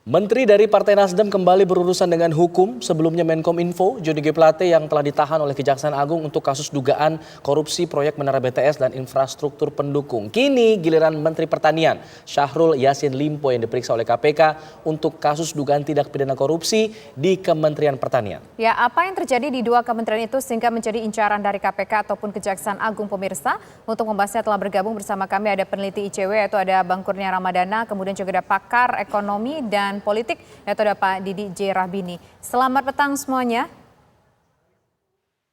Menteri dari Partai Nasdem kembali berurusan dengan hukum. Sebelumnya Menkominfo Johnny G. Plate yang telah ditahan oleh Kejaksaan Agung untuk kasus dugaan korupsi proyek Menara BTS dan infrastruktur pendukung. Kini giliran Menteri Pertanian Syahrul Yassin Limpo yang diperiksa oleh KPK untuk kasus dugaan tindak pidana korupsi di Kementerian Pertanian. Ya, apa yang terjadi di dua kementerian itu sehingga menjadi incaran dari KPK ataupun Kejaksaan Agung, pemirsa? Untuk membahasnya telah bergabung bersama kami ada peneliti ICW yaitu ada Bang Kurnia Ramadana, kemudian juga ada pakar ekonomi dan politik yaitu ada Pak Didi J. Rahbini. Selamat petang semuanya.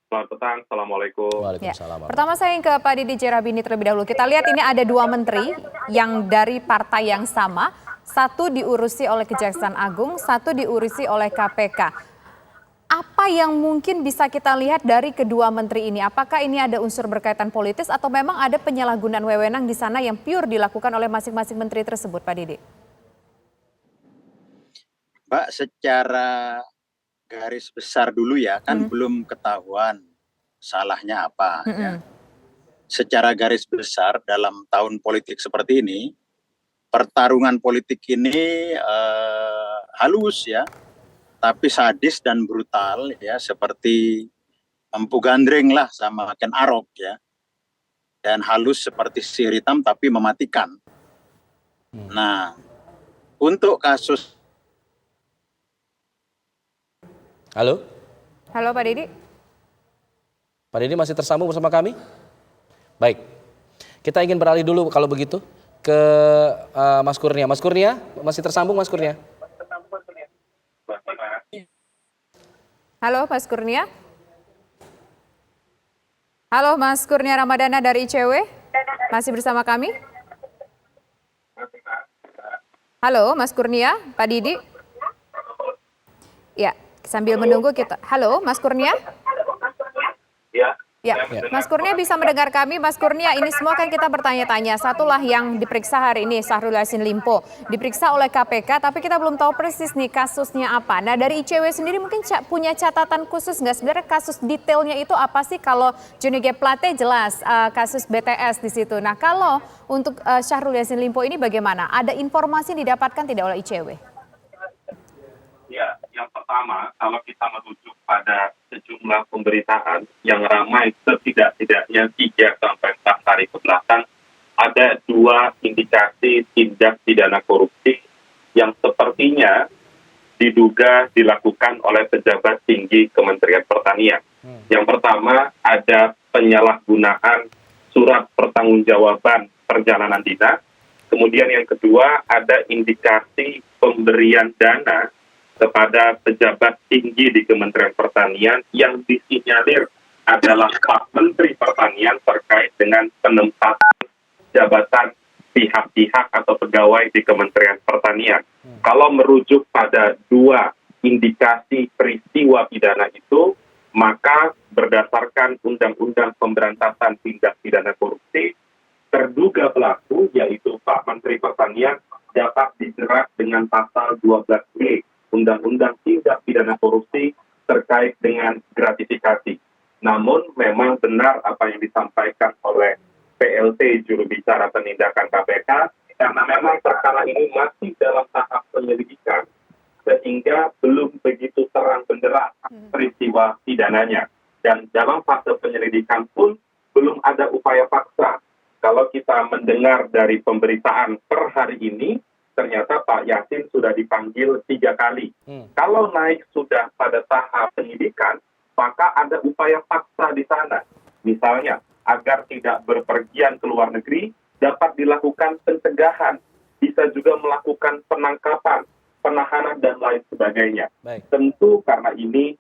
Selamat petang, Assalamualaikum. Waalaikumsalam. Ya. Pertama saya ke Pak Didi J. Rahbini terlebih dahulu. Kita lihat ini ada dua menteri yang dari partai yang sama. Satu diurusi oleh Kejaksaan Agung, satu diurusi oleh KPK. Apa yang mungkin bisa kita lihat dari kedua menteri ini? Apakah ini ada unsur berkaitan politis atau memang ada penyalahgunaan wewenang di sana yang pure dilakukan oleh masing-masing menteri tersebut, Pak Didi? Mbak, secara garis besar dulu ya, kan belum ketahuan salahnya apa. Ya. Secara garis besar dalam tahun politik seperti ini, pertarungan politik ini halus ya, tapi sadis dan brutal ya, seperti Empu Gandring lah sama Ken Arok ya. Dan halus seperti sihir hitam tapi mematikan. Nah, untuk kasus... Halo? Halo Pak Didi. Pak Didi masih tersambung bersama kami? Baik, kita ingin beralih dulu kalau begitu ke Mas Kurnia. Mas Kurnia, masih tersambung Mas Kurnia? Halo Mas Kurnia. Halo Mas Kurnia Ramadana dari ICW, masih bersama kami? Halo Mas Kurnia, Pak Didi. Ya, sambil menunggu kita. Halo Mas Kurnia. Ya, Mas Kurnia bisa mendengar kami. Mas Kurnia, ini semua kan kita bertanya-tanya. Satulah yang diperiksa hari ini, Syahrul Yassin Limpo. Diperiksa oleh KPK, tapi kita belum tahu persis nih kasusnya apa. Nah, dari ICW sendiri mungkin punya catatan khusus nggak? Sebenarnya kasus detailnya itu apa sih? Kalau Johnny G. Plate jelas kasus BTS di situ. Nah, kalau untuk Syahrul Yassin Limpo ini bagaimana? Ada informasi yang didapatkan tidak oleh ICW? Ya, yang pertama, kalau kita merujuk pada sejumlah pemberitaan yang ramai setidak-tidaknya 3-4 hari ke belakang, ada 2 indikasi tindak pidana korupsi yang sepertinya diduga dilakukan oleh pejabat tinggi Kementerian Pertanian. Yang pertama, ada penyalahgunaan surat pertanggungjawaban perjalanan dinas. Kemudian yang kedua, ada indikasi pemberian dana kepada pejabat tinggi di Kementerian Pertanian yang disinyalir adalah Pak Menteri Pertanian terkait dengan penempatan jabatan pihak-pihak atau pegawai di Kementerian Pertanian. Kalau merujuk pada 2 indikasi peristiwa pidana itu, maka berdasarkan Undang-Undang Pemberantasan Tindak Pidana Korupsi, terduga pelaku yaitu Pak Menteri Pertanian dapat dijerat dengan pasal 12B Undang-Undang Tindak Pidana Korupsi terkait dengan gratifikasi. Namun memang benar apa yang disampaikan oleh PLT juru bicara penindakan KPK, karena memang perkara ini masih dalam tahap penyelidikan, sehingga belum begitu terang benderang peristiwa pidananya. Dan dalam fase penyelidikan pun belum ada upaya paksa. Kalau kita mendengar dari pemberitaan per hari ini, ternyata Pak Yassin sudah dipanggil 3 kali. Kalau naik sudah pada tahap penyidikan, maka ada upaya paksa di sana. Misalnya, agar tidak berpergian ke luar negeri, dapat dilakukan pencegahan. Bisa juga melakukan penangkapan, penahanan, dan lain sebagainya. Baik. Tentu karena ini,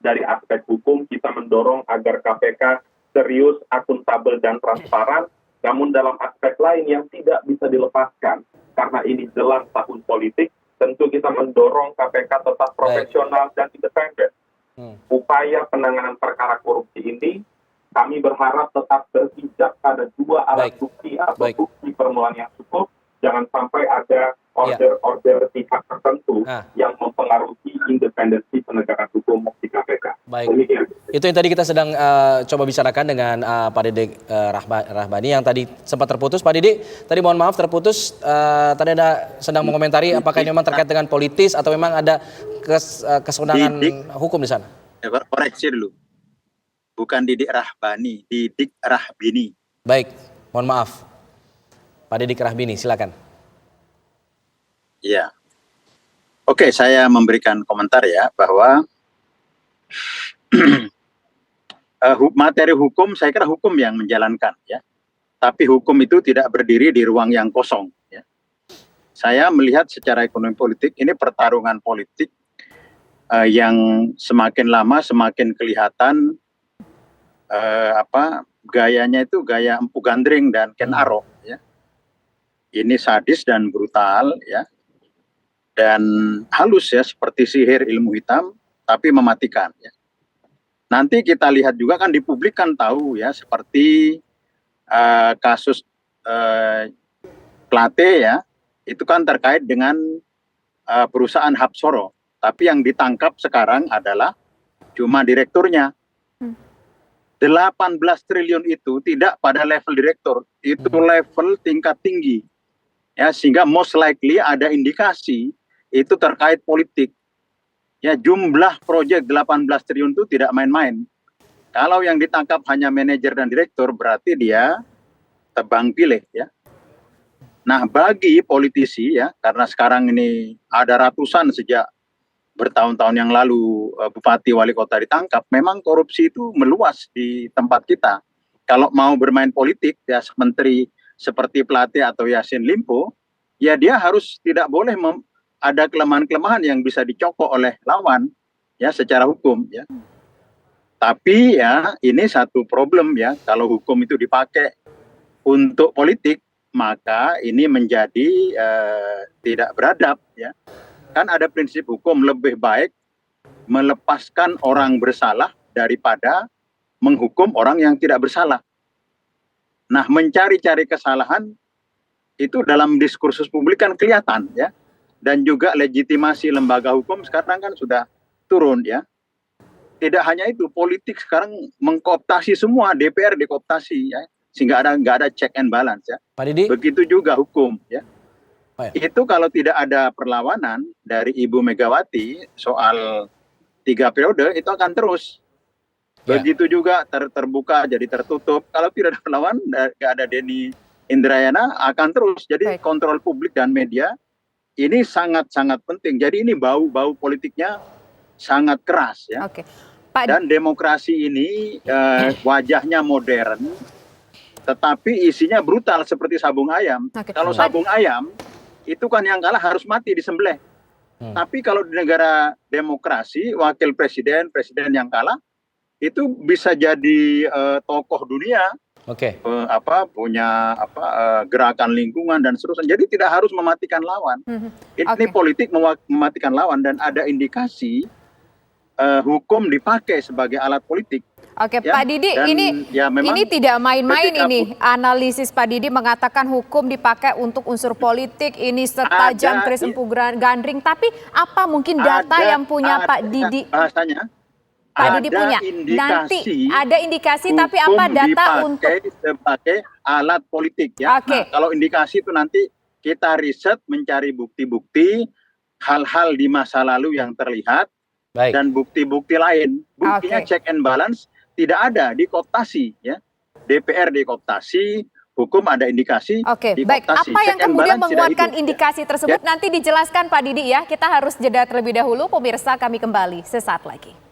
dari aspek hukum, kita mendorong agar KPK serius, akuntabel, dan transparan. Namun dalam aspek lain yang tidak bisa dilepaskan, karena ini jelas tahun politik, tentu kita mendorong KPK tetap profesional dan independen. Upaya penanganan perkara korupsi ini, kami berharap tetap berpijak pada 2 alat bukti atau bukti permulaan yang cukup. Jangan sampai ada order-order pihak tertentu yang mempengaruhi independensi penegakan hukum di KPK. Baik, itu yang tadi kita sedang coba bicarakan dengan Pak Didik Rahbani yang tadi sempat terputus. Pak Didik, tadi mohon maaf terputus. Tadi Anda sedang mengomentari apakah ini memang terkait dengan politis atau memang ada kesenangan hukum di sana? Koreksi dulu, bukan Didik Rahbani, Didik Rahbini. Baik, mohon maaf, Pak Didik Rahbini, silakan. Ya, oke, saya memberikan komentar ya bahwa materi hukum, saya kira hukum yang menjalankan ya. Tapi hukum itu tidak berdiri di ruang yang kosong ya. Saya melihat secara ekonomi politik ini pertarungan politik yang semakin lama semakin kelihatan gayanya itu gaya Empu Gandring dan Ken Arok ya. Ini sadis dan brutal ya. Dan halus ya, seperti sihir ilmu hitam tapi mematikan ya. Nanti kita lihat juga kan di publik kan tahu ya, seperti kasus Plate ya, itu kan terkait dengan perusahaan Hapsoro, tapi yang ditangkap sekarang adalah cuma direkturnya. 18 triliun itu tidak pada level direktur, itu level tingkat tinggi ya, sehingga most likely ada indikasi itu terkait politik. Ya, jumlah proyek 18 triliun itu tidak main-main. Kalau yang ditangkap hanya manajer dan direktur, berarti dia tebang pilih ya. Nah, bagi politisi ya, karena sekarang ini ada ratusan sejak bertahun-tahun yang lalu bupati wali kota ditangkap, memang korupsi itu meluas di tempat kita. Kalau mau bermain politik ya, menteri seperti Plate atau Yassin Limpo, ya dia harus tidak boleh ada kelemahan-kelemahan yang bisa dicokok oleh lawan ya secara hukum ya. Tapi ya ini satu problem ya, kalau hukum itu dipakai untuk politik maka ini menjadi tidak beradab ya. Kan ada prinsip hukum, lebih baik melepaskan orang bersalah daripada menghukum orang yang tidak bersalah. Nah, mencari-cari kesalahan itu dalam diskursus publik kan kelihatan ya. Dan juga legitimasi lembaga hukum sekarang kan sudah turun ya. Tidak hanya itu, politik sekarang mengkooptasi semua, DPR dikooptasi ya, sehingga nggak ada check and balance ya. Pak Didi? Begitu juga hukum ya. Oh ya. Itu kalau tidak ada perlawanan dari Ibu Megawati soal 3 periode itu akan terus. Begitu juga terbuka jadi tertutup. Kalau tidak ada perlawanan, nggak ada Denny Indrayana akan terus. Jadi kontrol publik dan media ini sangat-sangat penting. Jadi ini bau politiknya sangat keras ya. Oke. Dan demokrasi ini wajahnya modern, tetapi isinya brutal seperti sabung ayam. Kalau sabung ayam itu kan yang kalah harus mati disembelih. Tapi kalau di negara demokrasi, wakil presiden yang kalah itu bisa jadi tokoh dunia. Punya gerakan lingkungan dan seterusnya. Jadi tidak harus mematikan lawan. Ini politik mematikan lawan dan ada indikasi hukum dipakai sebagai alat politik. Oke, ya, Pak Didi, ini tidak main-main ini. Analisis Pak Didi mengatakan hukum dipakai untuk unsur politik, ini setajam Chris Empu Gandring. Tapi apa mungkin data yang punya Pak Didi? Bahasanya. Pak Didi punya. Nanti ada indikasi, tapi apa data untuk sebagai alat politik ya. Nah, kalau indikasi itu nanti kita riset, mencari bukti-bukti hal-hal di masa lalu yang terlihat dan bukti-bukti lain. Buktinya check and balance tidak ada, dikooptasi ya. DPR dikooptasi, hukum ada indikasi. Baik. Apa yang kemudian menguatkan indikasi tersebut nanti dijelaskan Pak Didi ya. Kita harus jeda terlebih dahulu. Pemirsa, kami kembali sesaat lagi.